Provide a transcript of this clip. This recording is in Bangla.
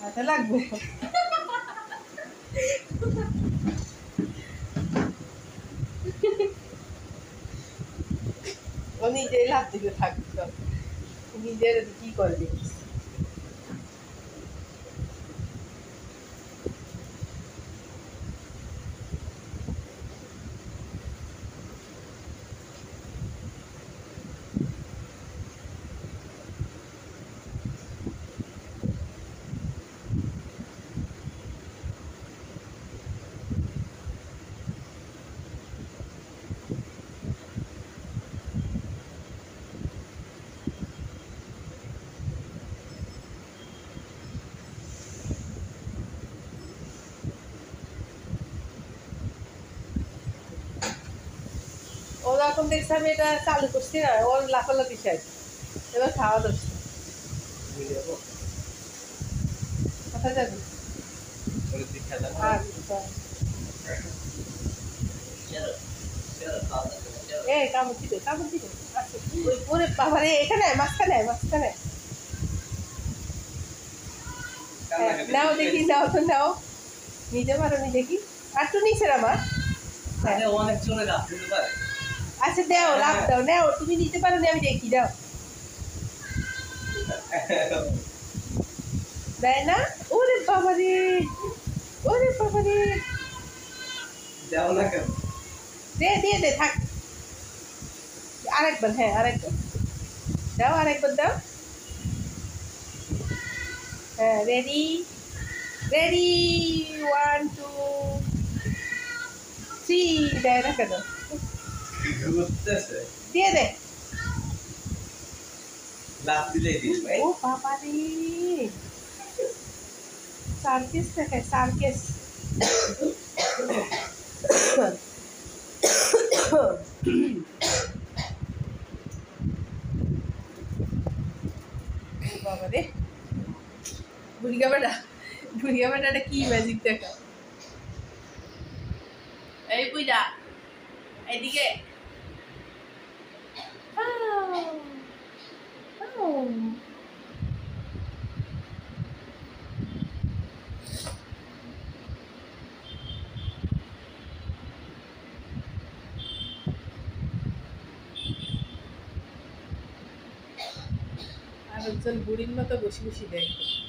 হাতে লাগবে। ও নিজেই লাভ দিতে থাকতো, নিজের কি করে দেখিস। ও যখন দেখছে আমি এটা চালু করছি না, ওর লাফালাফি শেষ, এবার খাওয়া ধরছে। কোথায় যাবি? কামড় দিবে, কামড় দিবে। ওরে বাবা রে, এখানে মাঝখানে মাঝখানে। নাও দেখি, নাও তো নাও, নিতে পারো নি দেখি। আর তো নিচে নামা। অনেক চলে যাচ্ছে পারে। আচ্ছা দাও, লাভ দাও, নাও তুমি নিতে পারো নি, আমি দেখি, দাও। দেয় না? ওরে বাবা রে, ওরে বাবা রে। দাও না কেন? দে দিয়ে দে, থাক। আরেকবার, হ্যাঁ আরেকবার দাও, আরেকবার দাও। হ্যাঁ, রেডি রেডি, 1 2 3। দেয় না কেন? দিয়ে দে। লাভ দিলে দিস ভাই। ও বাবা রে, সার্কেস দেখায়, সার্কেস। বাবা রে, বুড়িয়া বেটা কি ম্যাজিক দেখা। এই পূজা, এদিকে। আর একজন বুড়ির মতো বসে বসে দেখে।